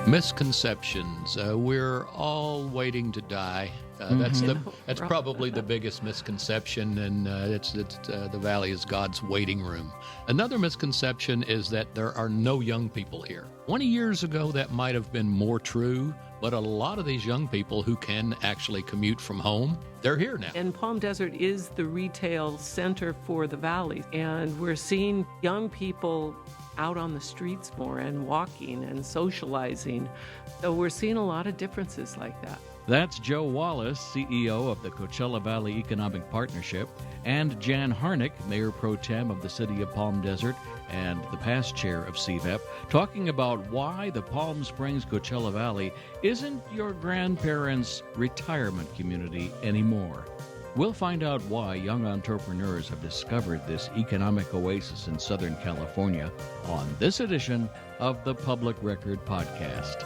Misconceptions. We're all waiting to die. That's probably the biggest misconception, and it's the Valley is God's waiting room. Another misconception is that there are no young people here. 20 years ago, that might have been more true, but a lot of these young people who can actually commute from home, they're here now. And Palm Desert is the retail center for the Valley, and we're seeing young people out on the streets more and walking and socializing. So we're seeing a lot of differences like that. That's Joe Wallace, CEO of the Coachella Valley Economic Partnership, and Jan Harnick, Mayor Pro Tem of the City of Palm Desert and the past chair of CVEP, talking about why the Palm Springs Coachella Valley isn't your grandparents' retirement community anymore. We'll find out why young entrepreneurs have discovered this economic oasis in Southern California on this edition of the Public Record Podcast.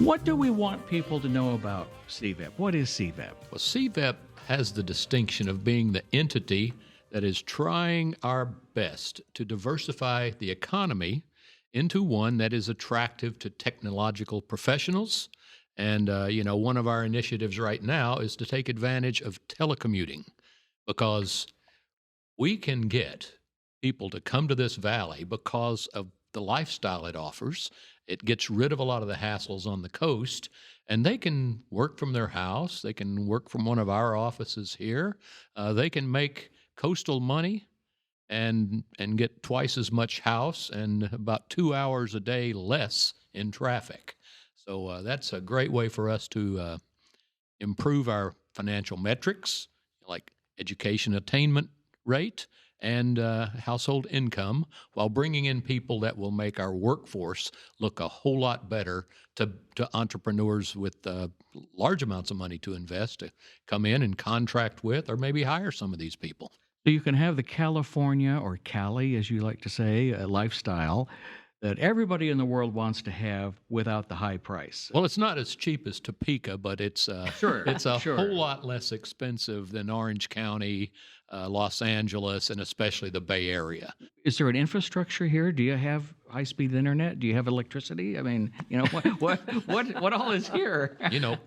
What do we want people to know about CVEP? What is CVEP? Well, CVEP has the distinction of being the entity that is trying our best to diversify the economy into one that is attractive to technological professionals. And, one of our initiatives right now is to take advantage of telecommuting, because we can get people to come to this valley because of the lifestyle it offers. It gets rid of a lot of the hassles on the coast, and they can work from their house. They can work from one of our offices here. They can make coastal money and get twice as much house and about 2 hours a day less in traffic. So that's a great way for us to improve our financial metrics, like education attainment rate and household income, while bringing in people that will make our workforce look a whole lot better to entrepreneurs with large amounts of money to invest, to come in and contract with or maybe hire some of these people. So you can have the California, or Cali, as you like to say, lifestyle that everybody in the world wants to have without the high price. Well, it's not as cheap as Topeka, but it's it's a whole lot less expensive than Orange County, Los Angeles, and especially the Bay Area. Is there an infrastructure here? Do you have high-speed internet? Do you have electricity? I mean, what all is here?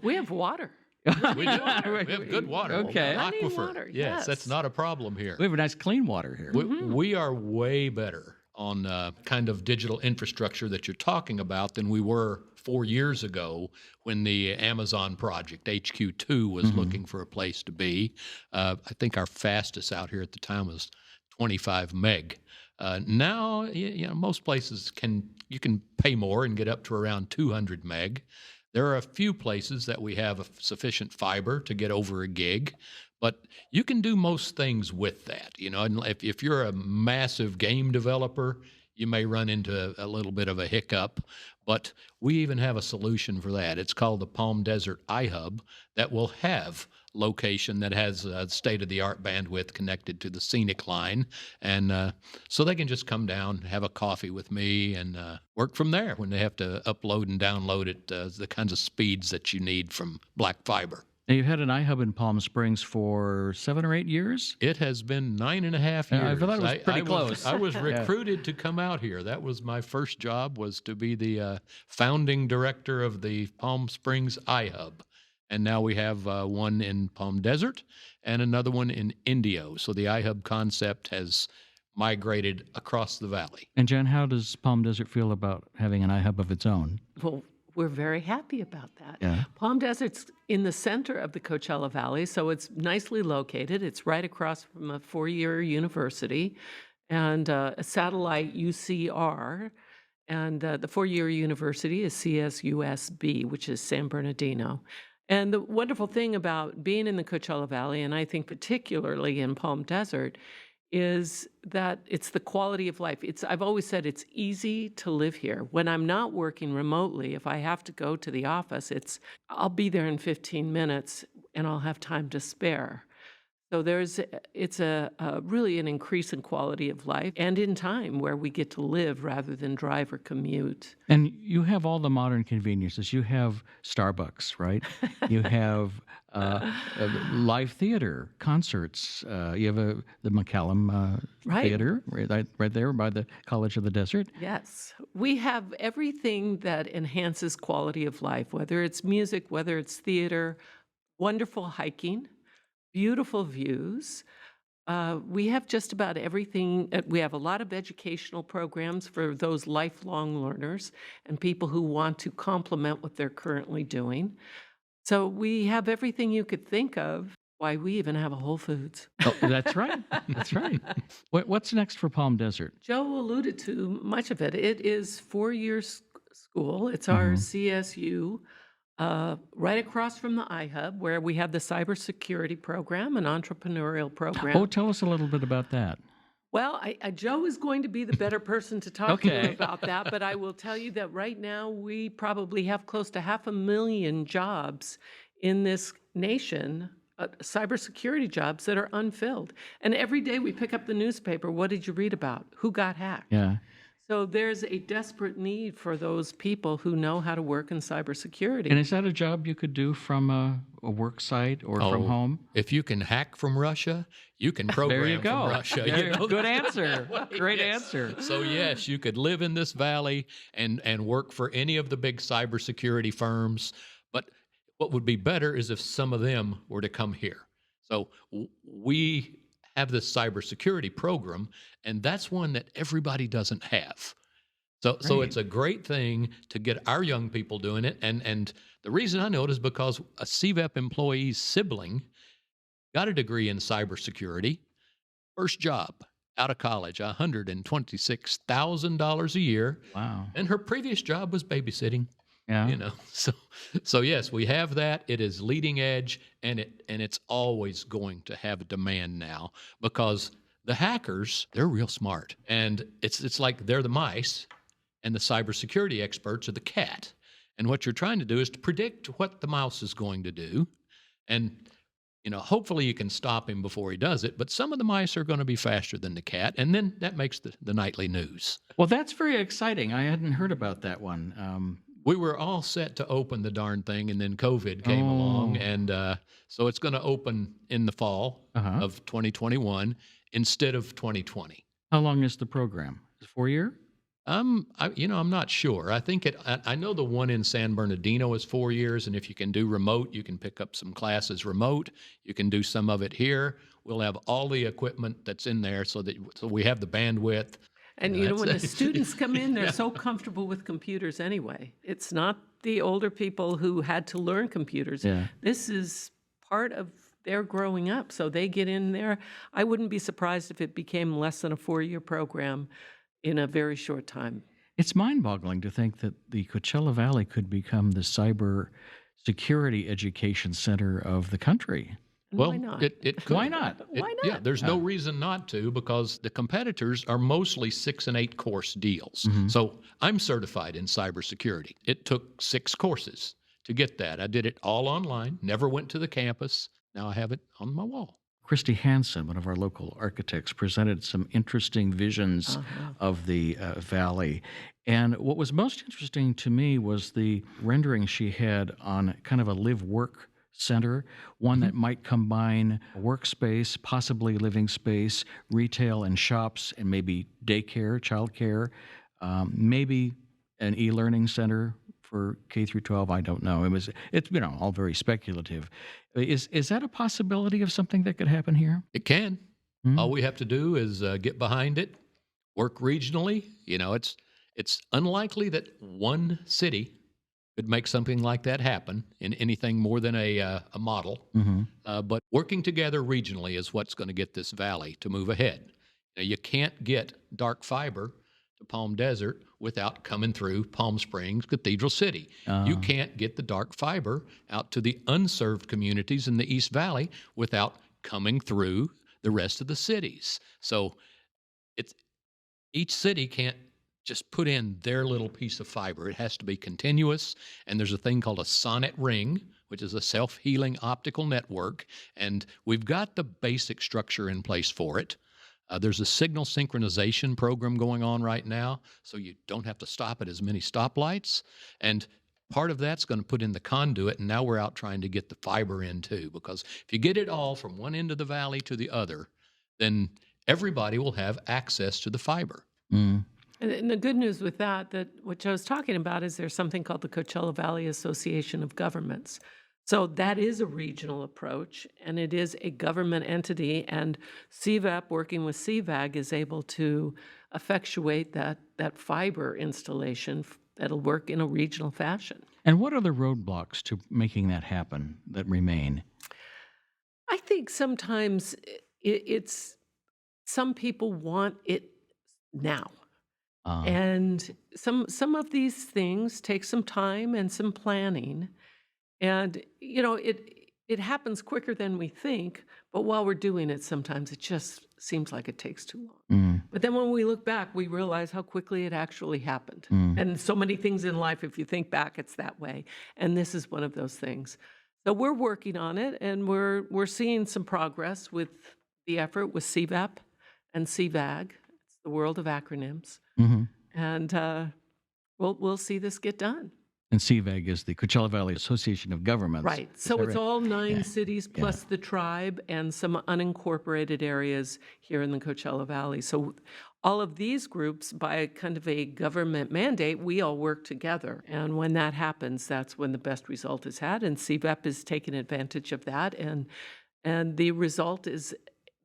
We have water. We do. We have good water. Okay. Aquifer. Running water, yes. That's not a problem here. We have a nice clean water here. We are way better on kind of digital infrastructure that you're talking about than we were 4 years ago when the Amazon project, HQ2, was looking for a place to be. I think our fastest out here at the time was 25 meg. Now, most places you can pay more and get up to around 200 meg. There are a few places that we have sufficient fiber to get over a gig, but you can do most things with that. And if you're a massive game developer, you may run into a little bit of a hiccup, but we even have a solution for that. It's called the Palm Desert iHub that will have location that has state-of-the-art bandwidth connected to the scenic line, and so they can just come down, have a coffee with me, and work from there when they have to upload and download it, the kinds of speeds that you need from black fiber. Now, you've had an iHub in Palm Springs for 7 or 8 years? It has been 9.5 years. I thought it was pretty close. I was recruited to come out here. That was my first job, was to be the founding director of the Palm Springs iHub. And now we have one in Palm Desert and another one in Indio. So the iHub concept has migrated across the valley. And Jen, how does Palm Desert feel about having an iHub of its own? Well, we're very happy about that. Yeah. Palm Desert's in the center of the Coachella Valley, so it's nicely located. It's right across from a four-year university and a satellite UCR. And the four-year university is CSUSB, which is San Bernardino. And the wonderful thing about being in the Coachella Valley, and I think particularly in Palm Desert, is that it's the quality of life. I've always said it's easy to live here. When I'm not working remotely, if I have to go to the office, I'll be there in 15 minutes and I'll have time to spare. So it's a really an increase in quality of life and in time where we get to live rather than drive or commute. And you have all the modern conveniences. You have Starbucks, right? You have live theater, concerts. You have the McCallum Right. Theater right there by the College of the Desert. Yes. We have everything that enhances quality of life, whether it's music, whether it's theater, wonderful hiking, beautiful views. We have just about everything. We have a lot of educational programs for those lifelong learners and people who want to complement what they're currently doing. So we have everything you could think of. Why, we even have a Whole Foods. Oh, that's right. That's right. What's next for Palm Desert? Joe alluded to much of it. It is 4 years school. It's our Mhm. CSU, right across from the iHub, where we have the cybersecurity program, an entrepreneurial program. Oh, tell us a little bit about that. Well, Joe is going to be the better person to talk to you Okay. about that, but I will tell you that right now we probably have close to 500,000 jobs in this nation, cybersecurity jobs that are unfilled. And every day we pick up the newspaper. What did you read about? Who got hacked? Yeah. So there's a desperate need for those people who know how to work in And cybersecurity. is that a job you could do from a work site or from Oh, home? if you can hack from Russia, you can There program you go. from Russia. There- You know? Good answer. Great Yes. answer. So yes, you could live in this valley and work for any of the big cybersecurity firms. But what would be better is if some of them were to come here. So we have this cybersecurity program, and that's one that everybody doesn't have. So Great. it's a great thing to get our young people doing it. And the reason I know it is because a CVEP employee's sibling got a degree in cybersecurity, first job out of college, $126,000 a year, Wow. and her previous job was babysitting. Yeah. You know, so yes, we have that. It is leading edge, and it's always going to have a demand now because the hackers, they're real smart, and it's like they're the mice, and the cybersecurity experts are the cat. And what you're trying to do is to predict what the mouse is going to do, and hopefully you can stop him before he does it. But some of the mice are going to be faster than the cat, and then that makes the nightly news. Well, that's very exciting. I hadn't heard about that one. We were all set to open the darn thing, and then COVID came along, Oh. and so it's going to open in the fall Uh-huh. of 2021 instead of 2020. How long is the program? Is it 4 year? I'm not sure. I think I know the one in San Bernardino is 4 years, and if you can do remote, you can pick up some classes remote. You can do some of it here. We'll have all the equipment that's in there, so we have the bandwidth. And Yeah, when the that's- students come in, they're Yeah. so comfortable with computers anyway. It's not the older people who had to learn computers. Yeah. This is part of their growing up, so they get in there. I wouldn't be surprised if it became less than a 4-year program in a very short time. It's mind-boggling to think that the Coachella Valley could become the cyber security education center of the country. And Well, why not? it could. Why not? Why Yeah, not? there's no reason not to because the competitors are mostly 6 and 8 course deals. Mhm. So I'm certified in cybersecurity. It took 6 courses to get that. I did it all online, never went to the campus. Now I have it on my wall. Christy Hansen, one of our local architects, presented some interesting visions Uh-huh. of the valley. And what was most interesting to me was the rendering she had on kind of a live-work center, one that might combine workspace, possibly living space, retail and shops, and maybe daycare, childcare, maybe an e-learning center for K through 12. I don't know. It's all very speculative. Is that a possibility of something that could happen here? It can. Hmm? All we have to do is get behind it, work regionally. It's unlikely that one city could make something like that happen in anything more than a model. Mm-hmm. But working together regionally is what's going to get this valley to move ahead. Now, you can't get dark fiber to Palm Desert without coming through Palm Springs, Cathedral City. You can't get the dark fiber out to the unserved communities in the East Valley without coming through the rest of the cities. So each city can't just put in their little piece of fiber. It has to be continuous, and there's a thing called a sonnet ring, which is a self-healing optical network, and we've got the basic structure in place for it. There's a signal synchronization program going on right now, so you don't have to stop at as many stoplights. And part of that's going to put in the conduit, and now we're out trying to get the fiber in too, because if you get it all from one end of the valley to the other, then everybody will have access to the fiber. Mm. And the good news with that what Joe's talking about is there's something called the Coachella Valley Association of Governments. So that is a regional approach, and it is a government entity, and CVEP, working with CVAG, is able to effectuate that fiber installation that'll work in a regional fashion. And what are the roadblocks to making that happen that remain? I think sometimes it's some people want it now. And some of these things take some time and some planning. And, it happens quicker than we think, but while we're doing it, sometimes it just seems like it takes too long. But then when we look back, we realize how quickly it actually happened. And so many things in life, if you think back, it's that way. And this is one of those things. So we're working on it, and we're seeing some progress with the effort with CVEP and CVAG. It's the world of acronyms. Mm-hmm. And we'll see this get done. And CVAG is the Coachella Valley Association of Governments. Right. So it's all 9 cities plus the tribe and some unincorporated areas here in the Coachella Valley. So all of these groups, by kind of a government mandate, we all work together. And when that happens, that's when the best result is had. And CVEP is taking advantage of that. And the result is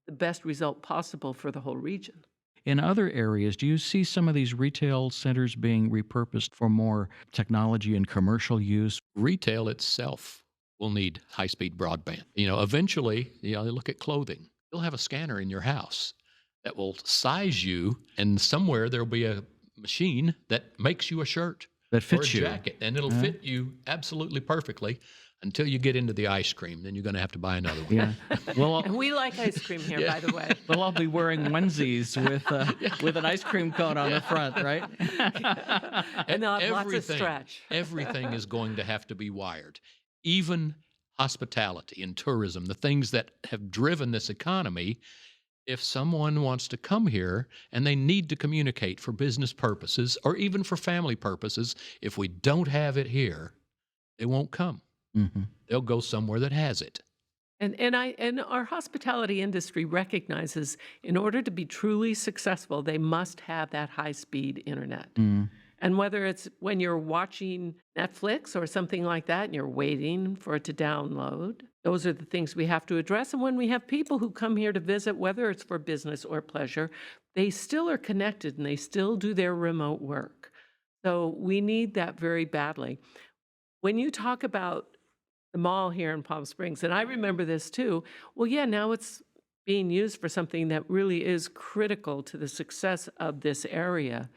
the best result possible for the whole region. In other areas, do you see some of these retail centers being repurposed for more technology and commercial use? Retail itself will need high-speed broadband. Eventually, look at clothing. You'll have a scanner in your house that will size you, and somewhere there'll be a machine that makes you a shirt that fits or a you. jacket, and it'll fit you absolutely perfully. Until you get into the ice cream, then you're going to have to buy another one. Yeah. Well, And we like ice cream here, by the way. we'll all be wearing onesies with an ice cream cone on the front, right? And they'll have lots of stretch. Everything is going to have to be wired. Even hospitality and tourism, the things that have driven this economy. If someone wants to come here and they need to communicate for business purposes or even for family purposes, if we don't have it here, they won't come. Mm-hmm. They'll go somewhere that has it. And our hospitality industry recognizes in order to be truly successful, they must have that high-speed internet. And whether it's when you're watching Netflix or something like that and you're waiting for it to download, those are the things we have to address. And when we have people who come here to visit, whether it's for business or pleasure, they still are connected and they still do their remote work. So we need that very badly. When you talk about the mall here in Palm Springs, and I remember this too, well, yeah, now it's being used for something that really is critical to the success of this area.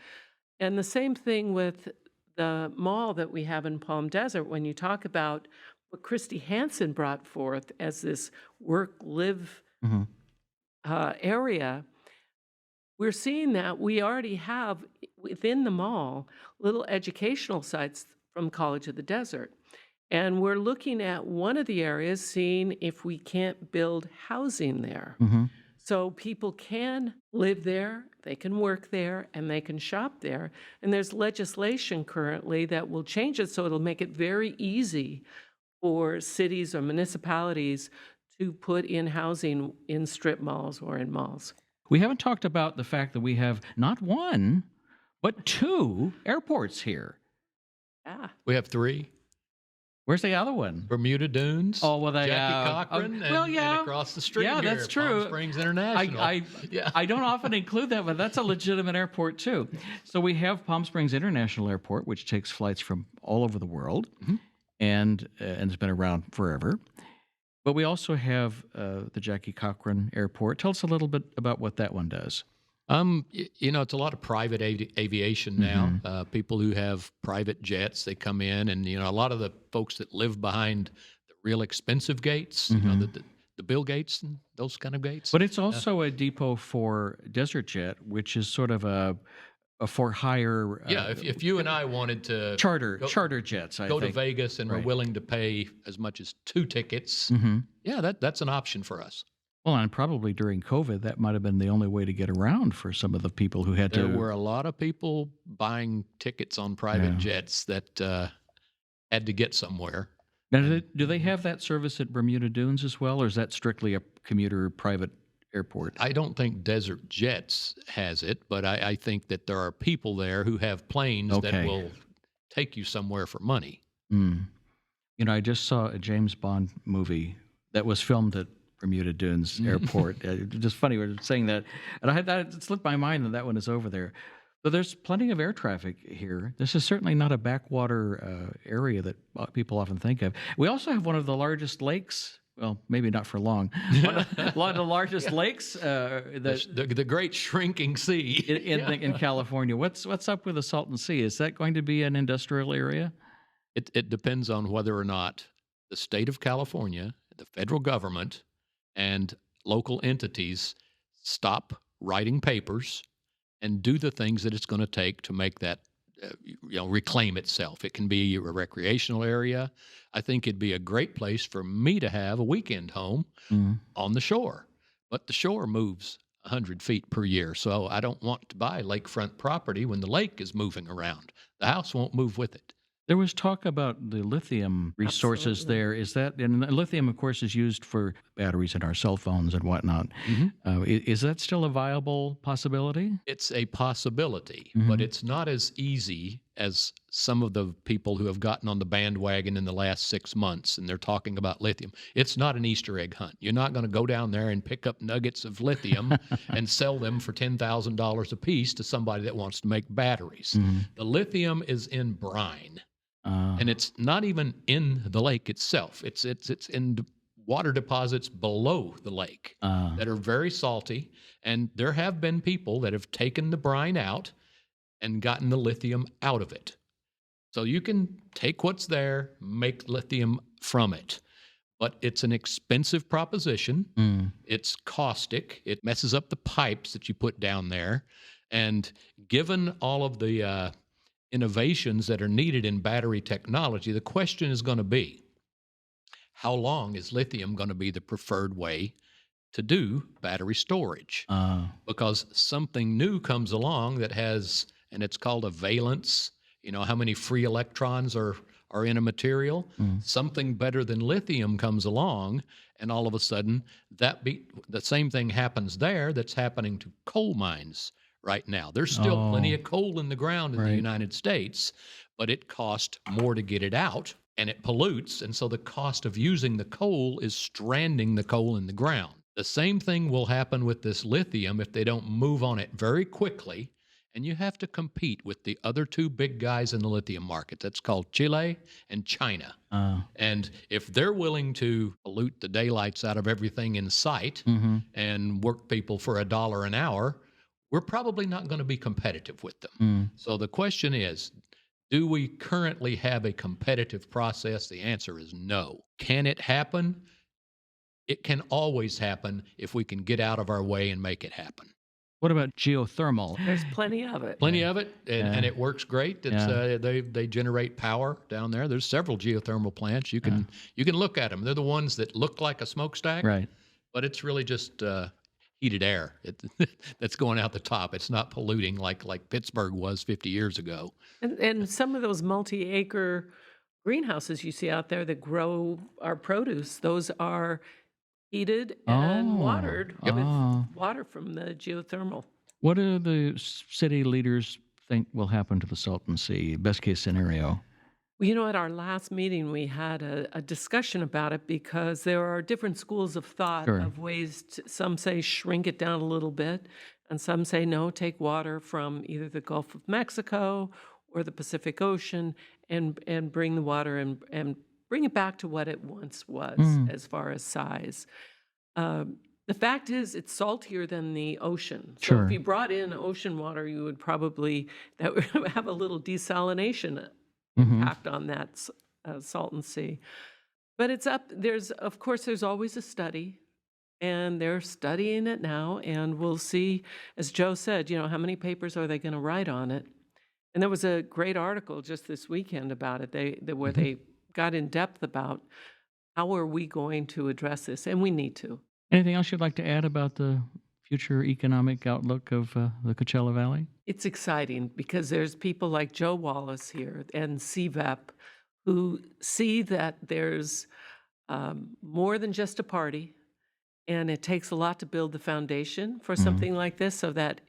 And the same thing with the mall that we have in Palm Desert. When you talk about what Christy Hansen brought forth as this work-live area, we're seeing that we already have within the mall little educational sites from College of the Desert. And we're looking at one of the areas, seeing if we can't build housing there. So people can live there, they can work there, and they can shop there. And there's legislation currently that will change it so it'll make it very easy for cities or municipalities to put in housing in strip malls or in malls. We haven't talked about the fact that we have not one, but 2 airports here. Yeah. We have 3. Where's the other one? Bermuda Dunes. Oh, well, Jackie Cochran, and across the street yeah, here that's at true. Palm Springs International. I don't often include that, but that's a legitimate airport too. So we have Palm Springs International Airport, which takes flights from all over the world, and it's been around forever. But we also have the Jackie Cochran Airport. Tell us a little bit about what that one does. It's a lot of private aviation now. People who have private jets, they come in, and a lot of the folks that live behind the real expensive gates, the Bill Gates and those kind of gates. But it's also a depot for Desert Jet, which is sort of a for hire Yeah, if you and I wanted to charter jets, I go to think. Vegas and Right. are willing to pay as much as 2 tickets, Hmm. yeah, that's an option for us. Well, and probably during COVID, that might have been the only way to get around for some of the people who had There to. were a lot of people buying tickets on private Yeah. jets that had to get somewhere. Now, And do they have that service at Bermuda Dunes as well, or is that strictly a commuter private airport? I don't think Desert Jets has it, but I think that there are people there who have planes that Okay. will take you somewhere for money. Mm. You know, I just saw a James Bond movie that was filmed at Bermuda Dunes Airport. Just funny we're saying that, and I had that it slipped my mind that one is over there. But there's plenty of air traffic here. This is certainly not a backwater area that people often think of. We also have one of the largest lakes. Well, maybe not for long. One of the largest lakes The great shrinking sea. in California. What's up with the Salton Sea? Is that going to be an industrial area? It depends on whether or not the state of California, the federal government, and local entities stop writing papers and do the things that it's going to take to make that reclaim itself. It can be a recreational area. I think it'd be a great place for me to have a weekend home on the shore. But the shore moves 100 feet per year, so I don't want to buy lakefront property when the lake is moving around. The house won't move with it. There was talk about the lithium resources Absolutely. there. Is that, and lithium, of course, is used for batteries in our cell phones and whatnot. Is that still a viable possibility? It's a possibility, but it's not as easy as some of the people who have gotten on the bandwagon in the last 6 months, and they're talking about lithium. It's not an Easter egg hunt. You're not going to go down there and pick up nuggets of lithium and sell them for $10,000 a piece to somebody that wants to make batteries. The lithium is in brine. And it's not even in the lake itself. It's in water deposits below the lake that are very salty. And there have been people that have taken the brine out and gotten the lithium out of it. So you can take what's there, make lithium from it. But it's an expensive proposition. It's caustic. It messes up the pipes that you put down there. And given all of the innovations that are needed in battery technology, the question is going to be, how long is lithium going to be the preferred way to do battery storage? Because something new comes along that has, and it's called a valence, how many free electrons are in a material. Something better than lithium comes along, and all of a sudden, the same thing happens there that's happening to coal mines right now. There's still plenty of coal in the ground in the United States, but it costs more to get it out, and it pollutes, and so the cost of using the coal is stranding the coal in the ground. The same thing will happen with this lithium if they don't move on it very quickly, and you have to compete with the other two big guys in the lithium market. That's called Chile and China. And if they're willing to pollute the daylights out of everything in sight and work people for $1 an hour, we're probably not going to be competitive with them. So the question is, do we currently have a competitive process? The answer is no. Can it happen? It can always happen if we can get out of our way and make it happen. What about geothermal? There's plenty of it. Plenty of it, and it works great. It's they generate power down there. There's several geothermal plants. You can look at them. They're the ones that look like a smokestack, Right. but it's really just heated air that's going out the top. It's not polluting like Pittsburgh was 50 years ago. And some of those multi-acre greenhouses you see out there that grow our produce, those are heated and watered with water from the geothermal. What do the city leaders think will happen to the Salton Sea? Best case scenario. Well, at our last meeting, we had a discussion about it because there are different schools of thought of ways to, some say shrink it down a little bit, and some say no, take water from either the Gulf of Mexico or the Pacific Ocean and bring the water and bring it back to what it once was as far as size. The fact is, it's saltier than the ocean. So if you brought in ocean water, you would probably that would have a little desalination impact on that Salton Sea. But it's up. There's always a study, and they're studying it now, and we'll see, as Joe said, how many papers are they going to write on it? And there was a great article just this weekend about it, where they got in depth about how are we going to address this, and we need to. Anything else you'd like to add about the future economic outlook of the Coachella Valley? It's exciting because there's people like Joe Wallace here and CVEP who see that there's more than just a party, and it takes a lot to build the foundation for something like this, so that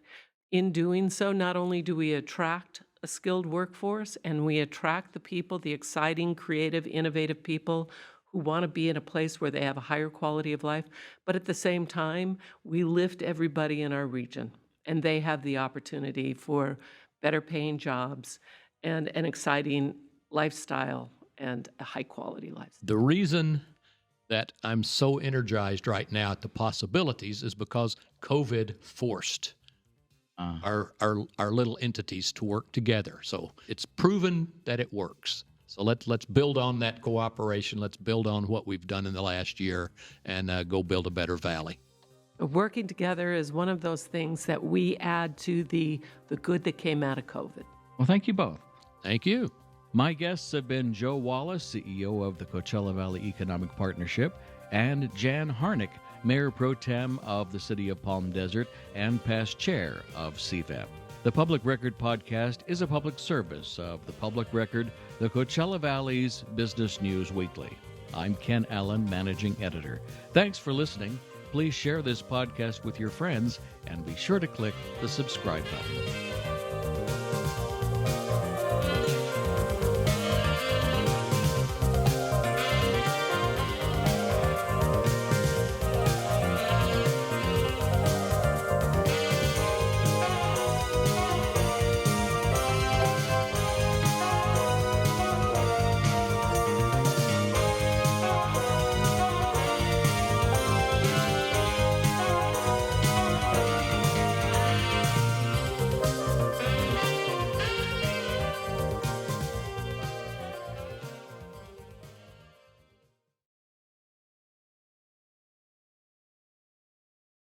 in doing so, not only do we attract a skilled workforce, and we attract the people, the exciting, creative, innovative people who want to be in a place where they have a higher quality of life, but at the same time, we lift everybody in our region, and they have the opportunity for better paying jobs and an exciting lifestyle and a high quality lifestyle. The reason that I'm so energized right now at the possibilities is because COVID forced our little entities to work together. So it's proven that it works. So let's build on that cooperation. Let's build on what we've done in the last year and go build a better valley. Working together is one of those things that we add to the good that came out of COVID. Well, thank you both. Thank you. My guests have been Joe Wallace, CEO of the Coachella Valley Economic Partnership, and Jan Harnick, Mayor Pro Tem of the City of Palm Desert and past chair of CVEP. The Public Record Podcast is a public service of the Public Record, the Coachella Valley's Business News Weekly. I'm Ken Allen, Managing Editor. Thanks for listening. Please share this podcast with your friends and be sure to click the subscribe button.